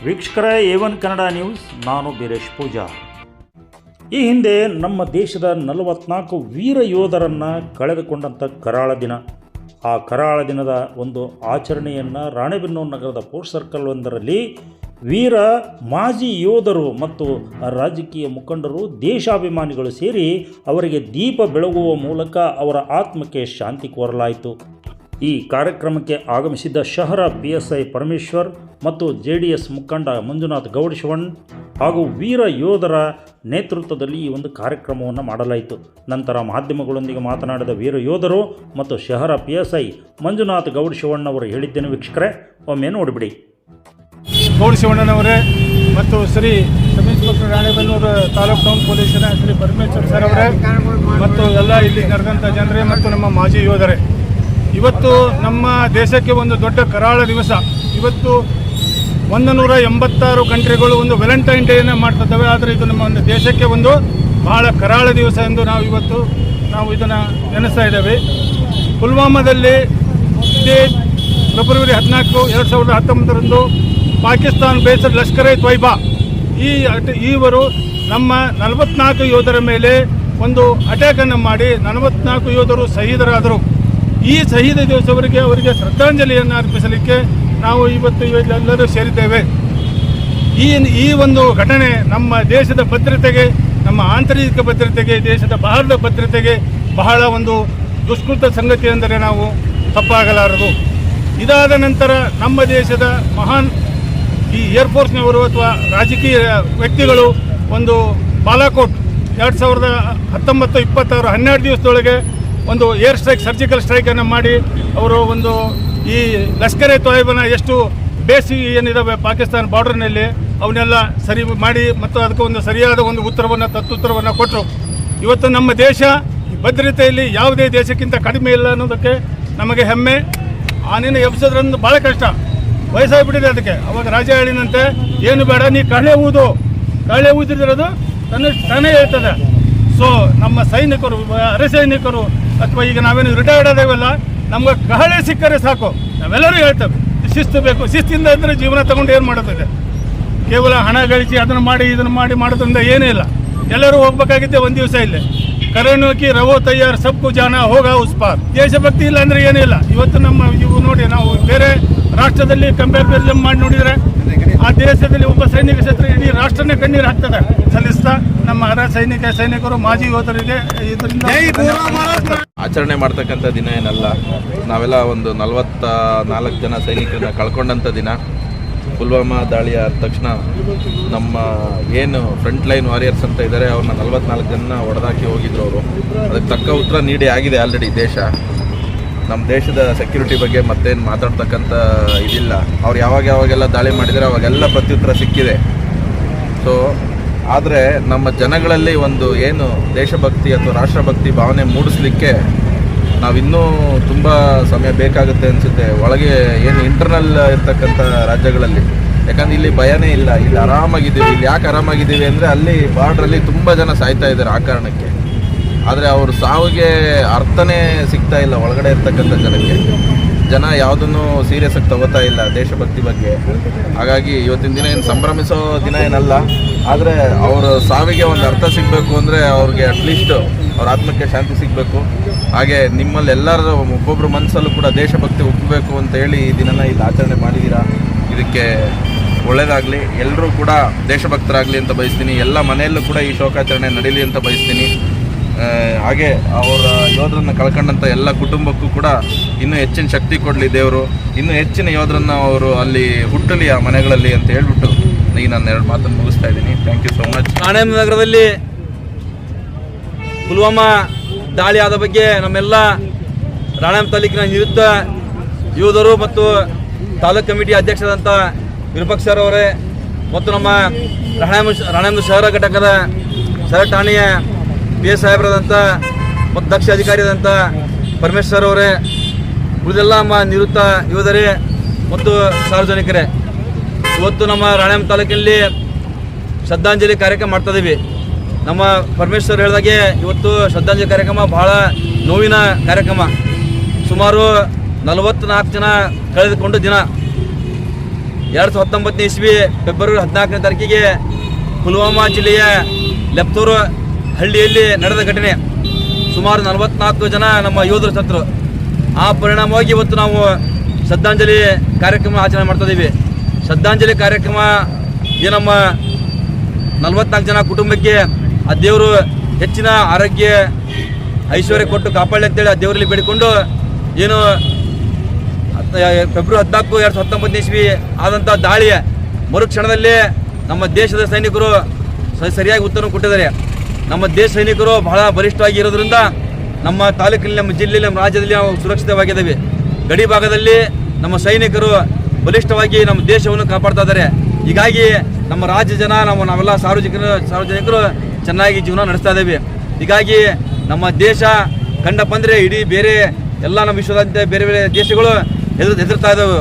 ವೀಕ್ಷಕರ A1 Kannada news, ನಾನು ಬೀರೇಶ್ ಪೂಜಾರ್. ಈ ಹಿಂದೆ ನಮ್ಮ ದೇಶದ 44 ವೀರ ಯೋಧರನ್ನು ಕಳೆದುಕೊಂಡಂಥ ಕರಾಳ ದಿನ. ಆ ಕರಾಳ ದಿನದ ಒಂದು ಆಚರಣೆಯನ್ನು ರಾಣೆಬೆನ್ನೂರು ನಗರದ ಪೋಸ್ಟ್ ಸರ್ಕಲ್ ಒಂದರಲ್ಲಿ ವೀರ ಮಾಜಿ ಯೋಧರು ಮತ್ತು ರಾಜಕೀಯ ಮುಖಂಡರು, ದೇಶಾಭಿಮಾನಿಗಳು ಸೇರಿ ಅವರಿಗೆ ದೀಪ ಬೆಳಗುವ ಮೂಲಕ ಅವರ ಆತ್ಮಕ್ಕೆ ಶಾಂತಿ ಕೋರಲಾಯಿತು. ಈ ಕಾರ್ಯಕ್ರಮಕ್ಕೆ ಆಗಮಿಸಿದ್ದ ಶಹರ PSI ಪರಮೇಶ್ವರ್ ಮತ್ತು JDS ಮುಖಂಡ ಮಂಜುನಾಥ್ ಗೌಡಶಿವಣ್ ಹಾಗೂ ವೀರ ಯೋಧರ ನೇತೃತ್ವದಲ್ಲಿ ಈ ಒಂದು ಕಾರ್ಯಕ್ರಮವನ್ನು ಮಾಡಲಾಯಿತು. ನಂತರ ಮಾಧ್ಯಮಗಳೊಂದಿಗೆ ಮಾತನಾಡಿದ ವೀರ ಯೋಧರು ಮತ್ತು ಶಹರ PSI ಮಂಜುನಾಥ್ ಗೌಡಶಿವಣ್ ಅವರು ಹೇಳಿದ್ದೇನೆ. ವೀಕ್ಷಕರೇ, ಒಮ್ಮೆ ನೋಡಿಬಿಡಿ. ಗೌಡಶಿವಣ್ಣನವರೇ ಮತ್ತು Shri sub inspector Ranebennur taluk town ಪೊಲೀಸಿನ ಶ್ರೀ ಪರಮೇಶ್ವರ್ ಸರ್ ಅವರೇ ಮತ್ತು ಎಲ್ಲ ಇಲ್ಲಿ ನಡೆದಂಥ ಜನರೇ ಮತ್ತು ನಮ್ಮ ಮಾಜಿ ಯೋಧರೇ, ಇವತ್ತು ನಮ್ಮ ದೇಶಕ್ಕೆ ಒಂದು ದೊಡ್ಡ ಕರಾಳ ದಿವಸ. ಇವತ್ತು 186 ಕಂಟ್ರಿಗಳು ಒಂದು ವ್ಯಾಲೆಂಟೈನ್ ಡೇಯನ್ನು ಮಾಡ್ತಿದ್ದಾವೆ. ಆದರೆ ಇದು ನಮ್ಮ ಒಂದು ದೇಶಕ್ಕೆ ಒಂದು ಬಹಳ ಕರಾಳ ದಿವಸ ಎಂದು ನಾವು ಇದನ್ನು ನೆನೆಸ್ತಾ ಇದ್ದೇವೆ. ಪುಲ್ವಾಮಾದಲ್ಲಿ ಇದೇ ಫೆಬ್ರವರಿ 14, 2019 ಪಾಕಿಸ್ತಾನ ಬೇಸ್ಡ್ ಲಷ್ಕರ್-ಇ-ತೊಯ್ಬಾ ಇವರು ನಮ್ಮ 44 ಯೋಧರ ಮೇಲೆ ಒಂದು ಅಟ್ಯಾಕನ್ನು ಮಾಡಿ 44 ಯೋಧರು ಶಹೀದರಾದರು. ಈ ಶಹೀದ ದಿವಸವರಿಗೆ ಅವರಿಗೆ ಶ್ರದ್ಧಾಂಜಲಿಯನ್ನು ಅರ್ಪಿಸಲಿಕ್ಕೆ ನಾವು ಇವತ್ತು ಎಲ್ಲರೂ ಸೇರಿದ್ದೇವೆ. ಈ ಒಂದು ಘಟನೆ ನಮ್ಮ ದೇಶದ ಭದ್ರತೆಗೆ, ನಮ್ಮ ಆಂತರಿಕ ಭದ್ರತೆಗೆ, ದೇಶದ ಬಾಹ್ಯ ಭದ್ರತೆಗೆ ಬಹಳ ಒಂದು ದುಷ್ಕೃತ ಸಂಗತಿ ಎಂದರೆ ನಾವು ತಪ್ಪಾಗಲಾರದು. ಇದಾದ ನಂತರ ನಮ್ಮ ದೇಶದ ಮಹಾನ್ ಈ ಏರ್ಫೋರ್ಸ್ನವರು ಅಥವಾ ರಾಜಕೀಯ ವ್ಯಕ್ತಿಗಳು ಒಂದು ಬಾಲಾಕೋಟ್ 2019, 26, 12 ದಿವಸದೊಳಗೆ ಒಂದು ಏರ್ ಸ್ಟ್ರೈಕ್, ಸರ್ಜಿಕಲ್ ಸ್ಟ್ರೈಕನ್ನು ಮಾಡಿ ಅವರು ಒಂದು ಈ ಲಷ್ಕರ್-ಇ-ತೊಯ್ಬಾನ ಎಷ್ಟು ಬೇಸಿ ಏನಿದ್ದಾವೆ ಪಾಕಿಸ್ತಾನ ಬಾರ್ಡರ್ನಲ್ಲಿ ಅವನ್ನೆಲ್ಲ ಸರಿ ಮಾಡಿ ಮತ್ತು ಅದಕ್ಕೆ ಒಂದು ಸರಿಯಾದ ಒಂದು ತತ್ವುತ್ತರವನ್ನು ಕೊಟ್ಟರು. ಇವತ್ತು ನಮ್ಮ ದೇಶ ಭದ್ರತೆಯಲ್ಲಿ ಯಾವುದೇ ದೇಶಕ್ಕಿಂತ ಕಡಿಮೆ ಇಲ್ಲ ಅನ್ನೋದಕ್ಕೆ ನಮಗೆ ಹೆಮ್ಮೆ. ಆನೆಯನ್ನು ಎಬ್ಸೋದ್ರಿಂದ ಭಾಳ ಕಷ್ಟ, ವಯಸ್ಸಾಗಿಬಿಟ್ಟಿದೆ ಅದಕ್ಕೆ. ಅವಾಗ ರಾಜ ಹೇಳಿದಂತೆ, ಏನು ಬೇಡ, ನೀ ಕಳೆ ಊದಿರೋದು ತಾನೇ ಹೇಳ್ತದೆ. ಸೊ ನಮ್ಮ ಸೈನಿಕರು, ಅರೆ ಸೈನಿಕರು ಅಥವಾ ಈಗ ನಾವೇನು ರಿಟೈರ್ಡ್ ಆದೇವಲ್ಲ, ನಮ್ಗೆ ಕಹಳೆ ಸಿಕ್ಕರೆ ಸಾಕು, ನಾವೆಲ್ಲರೂ ಹೇಳ್ತೇವೆ ಶಿಸ್ತು ಬೇಕು. ಶಿಸ್ತಿಂದ ಅಂದರೆ ಜೀವನ ತಗೊಂಡು ಏನು ಮಾಡೋದಿದೆ? ಕೇವಲ ಹಣ ಗಳಿಸಿ ಅದನ್ನು ಮಾಡಿ ಇದನ್ನು ಮಾಡಿ ಮಾಡೋದ್ರಿಂದ ಏನೂ ಇಲ್ಲ. ಎಲ್ಲರೂ ಹೋಗ್ಬೇಕಾಗಿದ್ದೆ ಒಂದು ದಿವಸ ಇಲ್ಲೇ. ಕರಣೋಕಿ ರವೋ ತಯ್ಯಾರ್ ಸಬ್ಕು ಜಾನ ಹೋಗ ಉಸ್ ಪಾರ್. ದೇಶಭಕ್ತಿ ಇಲ್ಲ ಅಂದರೆ ಏನೂ ಇಲ್ಲ. ಇವತ್ತು ನಮ್ಮ ಇವು ನೋಡಿ, ನಾವು ಬೇರೆ ರಾಷ್ಟ್ರದಲ್ಲಿ ಕಂಪೇರ್ ಮಾಡಿ ನೋಡಿದರೆ ಆ ದೇಶದಲ್ಲಿ ಒಬ್ಬ ಸೈನಿಕ ಸತ್ರ ಇಡೀ ರಾಷ್ಟ್ರನೇ ಕಣ್ಣೀರು ಹಾಕ್ತದೆ. ಸಲ್ಲಿಸ್ತಾ ನಮ್ಮ ಅರ ಸೈನಿಕರು, ಮಾಜಿ ಯೋಧರಿಗೆ ಇದರಿಂದ ಆಚರಣೆ ಮಾಡ್ತಕ್ಕಂಥ ದಿನ ಏನಲ್ಲ. ನಾವೆಲ್ಲ ಒಂದು 44 ಜನ ಸೈನಿಕರನ್ನ ಕಳ್ಕೊಂಡಂಥ ದಿನ. ಪುಲ್ವಾಮಾ ದಾಳಿಯ ತಕ್ಷಣ ನಮ್ಮ ಏನು ಫ್ರಂಟ್ ಲೈನ್ ವಾರಿಯರ್ಸ್ ಅಂತ ಇದ್ದಾರೆ, ಅವ್ರನ್ನ 44 ಜನ ಹೊಡೆದಾಕಿ ಹೋಗಿದ್ರು. ಅವರು ಅದಕ್ಕೆ ತಕ್ಕ ಉತ್ತರ ನೀಡಿ ಆಗಿದೆ ಆಲ್ರೆಡಿ ದೇಶ. ನಮ್ಮ ದೇಶದ ಸೆಕ್ಯೂರಿಟಿ ಬಗ್ಗೆ ಮತ್ತೇನು ಮಾತಾಡ್ತಕ್ಕಂಥ ಇದಿಲ್ಲ. ಅವ್ರು ಯಾವಾಗೆಲ್ಲ ದಾಳಿ ಮಾಡಿದರೆ ಅವಾಗೆಲ್ಲ ಪ್ರತ್ಯುತ್ತರ ಸಿಕ್ಕಿದೆ. ಸೊ ಆದರೆ ನಮ್ಮ ಜನಗಳಲ್ಲಿ ಒಂದು ಏನು ದೇಶಭಕ್ತಿ ಅಥವಾ ರಾಷ್ಟ್ರಭಕ್ತಿ ಭಾವನೆ ಮೂಡಿಸ್ಲಿಕ್ಕೆ ನಾವಿನ್ನೂ ತುಂಬ ಸಮಯ ಬೇಕಾಗುತ್ತೆ ಅನಿಸುತ್ತೆ. ಒಳಗೆ ಏನು ಇಂಟರ್ನಲ್ ಇರ್ತಕ್ಕಂಥ ರಾಜ್ಯಗಳಲ್ಲಿ, ಯಾಕಂದರೆ ಇಲ್ಲಿ ಭಯನೇ ಇಲ್ಲ, ಇಲ್ಲಿ ಆರಾಮಾಗಿದ್ದೀವಿ. ಇಲ್ಲಿ ಯಾಕೆ ಆರಾಮಾಗಿದ್ದೀವಿ ಅಂದರೆ ಅಲ್ಲಿ ಬಾರ್ಡ್ರಲ್ಲಿ ತುಂಬ ಜನ ಸಾಯ್ತಾ ಇದ್ದಾರೆ ಆ ಕಾರಣಕ್ಕೆ. ಆದರೆ ಅವ್ರ ಸಾವಿಗೆ ಅರ್ಥನೇ ಸಿಗ್ತಾ ಇಲ್ಲ ಒಳಗಡೆ ಇರ್ತಕ್ಕಂಥ ಜನಕ್ಕೆ. ಜನ ಯಾವುದನ್ನು ಸೀರಿಯಸ್ ಆಗಿ ತಗೋತಾ ಇಲ್ಲ ದೇಶಭಕ್ತಿ ಬಗ್ಗೆ. ಹಾಗಾಗಿ ಇವತ್ತಿನ ದಿನ ಏನು ಸಂಭ್ರಮಿಸೋ ದಿನ ಏನಲ್ಲ. ಆದರೆ ಅವರ ಸಾವಿಗೆ ಒಂದು ಅರ್ಥ ಸಿಗಬೇಕು ಅಂದರೆ ಅವ್ರಿಗೆ ಅಟ್ಲೀಸ್ಟ್ ಅವ್ರ ಆತ್ಮಕ್ಕೆ ಶಾಂತಿ ಸಿಗಬೇಕು. ಹಾಗೆ ನಿಮ್ಮಲ್ಲಿ ಎಲ್ಲರ ಒಬ್ಬೊಬ್ಬರು ಮನಸ್ಸಲ್ಲೂ ಕೂಡ ದೇಶಭಕ್ತಿ ಒಪ್ಪಬೇಕು ಅಂತ ಹೇಳಿ ಈ ದಿನನ ಇಲ್ಲಿ ಆಚರಣೆ ಮಾಡಿದ್ದೀರಾ. ಇದಕ್ಕೆ ಒಳ್ಳೆಯದಾಗಲಿ, ಎಲ್ಲರೂ ಕೂಡ ದೇಶಭಕ್ತರಾಗಲಿ ಅಂತ ಬಯಸ್ತೀನಿ. ಎಲ್ಲ ಮನೆಯಲ್ಲೂ ಕೂಡ ಈ ಶೋಕಾಚರಣೆ ನಡೀಲಿ ಅಂತ ಬಯಸ್ತೀನಿ. ಹಾಗೆ ಅವರ ಯೋಧರನ್ನು ಕಳ್ಕೊಂಡಂಥ ಎಲ್ಲ ಕುಟುಂಬಕ್ಕೂ ಕೂಡ ಇನ್ನೂ ಹೆಚ್ಚಿನ ಶಕ್ತಿ ಕೊಡಲಿ ದೇವರು. ಇನ್ನೂ ಹೆಚ್ಚಿನ ಯೋಧರನ್ನು ಅವರು ಅಲ್ಲಿ ಹುಟ್ಟಲಿ ಆ ಮನೆಗಳಲ್ಲಿ ಅಂತ ಹೇಳ್ಬಿಟ್ಟು ಈಗ ನಾನು 2 ಮಾತನ್ನು ಮುಗಿಸ್ತಾ ಇದ್ದೀನಿ. Thank you so much. Ranebennur ನಗರದಲ್ಲಿ ಪುಲ್ವಾಮಾ ದಾಳಿ ಆದ ಬಗ್ಗೆ ನಮ್ಮೆಲ್ಲ ರಾಣೆಬೆನ್ನೂರು ತಾಲೂಕಿನ ನಿವೃತ್ತ ಯೋಧರು ಮತ್ತು ತಾಲೂಕು ಕಮಿಟಿ ಅಧ್ಯಕ್ಷರಾದಂಥ ವಿರೂಪಾಕ್ಷರವರೇ ಮತ್ತು ನಮ್ಮ ರಾಣೆಬೆನ್ನೂರು ಶಹರ ಘಟಕದ ಶಹರ ಠಾಣೆಯ PSI ಸಾಹೇಬರಾದಂಥ ಮತ್ತು ದಕ್ಷ ಅಧಿಕಾರಿಯಾದಂಥ ಪರಮೇಶ್ವರ್ ಅವರೇ, ಉಳಿದೆಲ್ಲ ನಮ್ಮ ನಿವೃತ್ತ ಯೋಧರೇ ಮತ್ತು ಸಾರ್ವಜನಿಕರೇ, ಇವತ್ತು ನಮ್ಮ ರಾಣೆಬೆನ್ನೂರು ತಾಲೂಕಿನಲ್ಲಿ ಶ್ರದ್ಧಾಂಜಲಿ ಕಾರ್ಯಕ್ರಮ ಮಾಡ್ತಾಯಿದ್ದೀವಿ. ನಮ್ಮ ಪರಮೇಶ್ವರ್ ಹೇಳಿದಾಗೆ ಇವತ್ತು ಶ್ರದ್ಧಾಂಜಲಿ ಕಾರ್ಯಕ್ರಮ ಬಹಳ ನೋವಿನ ಕಾರ್ಯಕ್ರಮ. ಸುಮಾರು 44 ಜನ ಕಳೆದುಕೊಂಡ ದಿನ. 2019 ಇಸ್ವಿ ಫೆಬ್ರವರಿ 14ನೇ ತಾರೀಕಿಗೆ ಪುಲ್ವಾಮಾ ಜಿಲ್ಲೆಯ ಲೆಪ್ತೂರು ಹಳ್ಳಿಯಲ್ಲಿ ನಡೆದ ಘಟನೆ. ಸುಮಾರು 44 ಜನ ನಮ್ಮ ಯೋಧರು ಸತ್ತರು. ಆ ಪರಿಣಾಮವಾಗಿ ಇವತ್ತು ನಾವು ಶ್ರದ್ಧಾಂಜಲಿ ಕಾರ್ಯಕ್ರಮ ಆಚರಣೆ ಮಾಡ್ತಾ ಇದ್ದೀವಿ. ಶ್ರದ್ಧಾಂಜಲಿ ಕಾರ್ಯಕ್ರಮ ನಮ್ಮ 44 ಜನ ಕುಟುಂಬಕ್ಕೆ ಆ ದೇವರು ಹೆಚ್ಚಿನ ಆರೋಗ್ಯ ಐಶ್ವರ್ಯ ಕೊಟ್ಟು ಕಾಪಾಡಲಿ ಅಂತೇಳಿ ಆ ದೇವರಲ್ಲಿ ಬೇಡಿಕೊಂಡು ಏನು ಫೆಬ್ರವರಿ 14, 2019 ಇಸ್ವಿ ಆದಂಥ ದಾಳಿಯ ಮರುಕ್ಷಣದಲ್ಲಿ ನಮ್ಮ ದೇಶದ ಸೈನಿಕರು ಸರಿಯಾಗಿ ಉತ್ತರ ಕೊಟ್ಟಿದ್ದಾರೆ. ನಮ್ಮ ದೇಶ ಸೈನಿಕರು ಬಹಳ ಬಲಿಷ್ಠವಾಗಿ ಇರೋದ್ರಿಂದ ನಮ್ಮ ತಾಲೂಕಿನಲ್ಲಿ, ನಮ್ಮ ಜಿಲ್ಲೆಯಲ್ಲಿ, ನಮ್ಮ ರಾಜ್ಯದಲ್ಲಿ ನಾವು ಸುರಕ್ಷಿತವಾಗಿದ್ದೇವೆ. ಗಡಿ ಭಾಗದಲ್ಲಿ ನಮ್ಮ ಸೈನಿಕರು ಬಲಿಷ್ಠವಾಗಿ ನಮ್ಮ ದೇಶವನ್ನು ಕಾಪಾಡ್ತಾ ಇದ್ದಾರೆ. ಹೀಗಾಗಿ ನಮ್ಮ ರಾಜ್ಯ ಜನ ನಾವೆಲ್ಲ ಸಾರ್ವಜನಿಕರು ಚೆನ್ನಾಗಿ ಜೀವನ ನಡೆಸ್ತಾ ಇದ್ದೇವೆ. ಹೀಗಾಗಿ ನಮ್ಮ ದೇಶ ಕಂಡಪ್ಪ ಅಂದರೆ ಇಡೀ ಬೇರೆ ಎಲ್ಲ ನಮ್ಮ ವಿಶ್ವದಂತೆ ಬೇರೆ ಬೇರೆ ದೇಶಗಳು ಹೆದರ್ತಾ ಇದ್ದಾವೆ.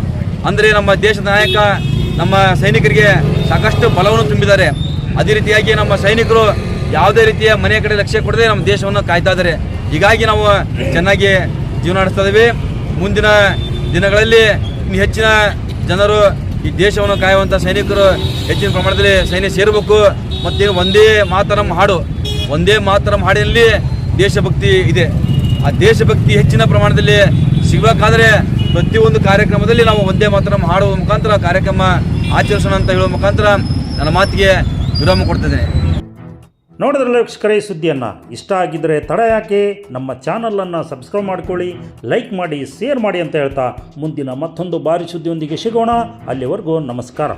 ಅಂದರೆ ನಮ್ಮ ದೇಶದ ನಾಯಕ ನಮ್ಮ ಸೈನಿಕರಿಗೆ ಸಾಕಷ್ಟು ಬಲವನ್ನು ತುಂಬಿದ್ದಾರೆ. ಅದೇ ರೀತಿಯಾಗಿ ನಮ್ಮ ಸೈನಿಕರು ಯಾವುದೇ ರೀತಿಯ ಮನೆಯ ಕಡೆ ಲಕ್ಷ್ಯ ಕೊಡದೆ ನಮ್ಮ ದೇಶವನ್ನು ಕಾಯ್ತಾ ಇದ್ದಾರೆ. ಹೀಗಾಗಿ ನಾವು ಚೆನ್ನಾಗಿ ಜೀವನ ನಡೆಸ್ತಾ ಇದ್ದೀವಿ. ಮುಂದಿನ ದಿನಗಳಲ್ಲಿ ಇನ್ನು ಹೆಚ್ಚಿನ ಜನರು ಈ ದೇಶವನ್ನು ಕಾಯುವಂಥ ಸೈನಿಕರು ಹೆಚ್ಚಿನ ಪ್ರಮಾಣದಲ್ಲಿ ಸೈನ್ಯ ಸೇರಬೇಕು. ಮತ್ತು ಒಂದೇ ಮಾತರಂ ಹಾಡಿನಲ್ಲಿ ದೇಶಭಕ್ತಿ ಇದೆ. ಆ ದೇಶಭಕ್ತಿ ಹೆಚ್ಚಿನ ಪ್ರಮಾಣದಲ್ಲಿ ಸಿಗಬೇಕಾದ್ರೆ ಪ್ರತಿಯೊಂದು ಕಾರ್ಯಕ್ರಮದಲ್ಲಿ ನಾವು ಒಂದೇ ಮಾತರಂ ಹಾಡುವ ಮುಖಾಂತರ ಕಾರ್ಯಕ್ರಮ ಆಚರಿಸೋಣ ಅಂತ ಹೇಳುವ ಮುಖಾಂತರ ನನ್ನ ಮಾತಿಗೆ ವಿರಾಮ ಕೊಡ್ತಿದ್ದೇನೆ. ನೋಡಿದ್ರಲ್ಲ ವೀಕ್ಷಕರೇ, ಈ ಸುದ್ದಿಯನ್ನು ಇಷ್ಟ ಆಗಿದ್ದರೆ ತಡ ಯಾಕೆ, ನಮ್ಮ ಚಾನಲನ್ನು ಸಬ್ಸ್ಕ್ರೈಬ್ ಮಾಡ್ಕೊಳ್ಳಿ, ಲೈಕ್ ಮಾಡಿ, ಶೇರ್ ಮಾಡಿ ಅಂತ ಹೇಳ್ತಾ ಮುಂದಿನ ಮತ್ತೊಂದು ಭಾರಿ ಸುದ್ದಿಯೊಂದಿಗೆ ಸಿಗೋಣ. ಅಲ್ಲಿವರೆಗೂ ನಮಸ್ಕಾರ.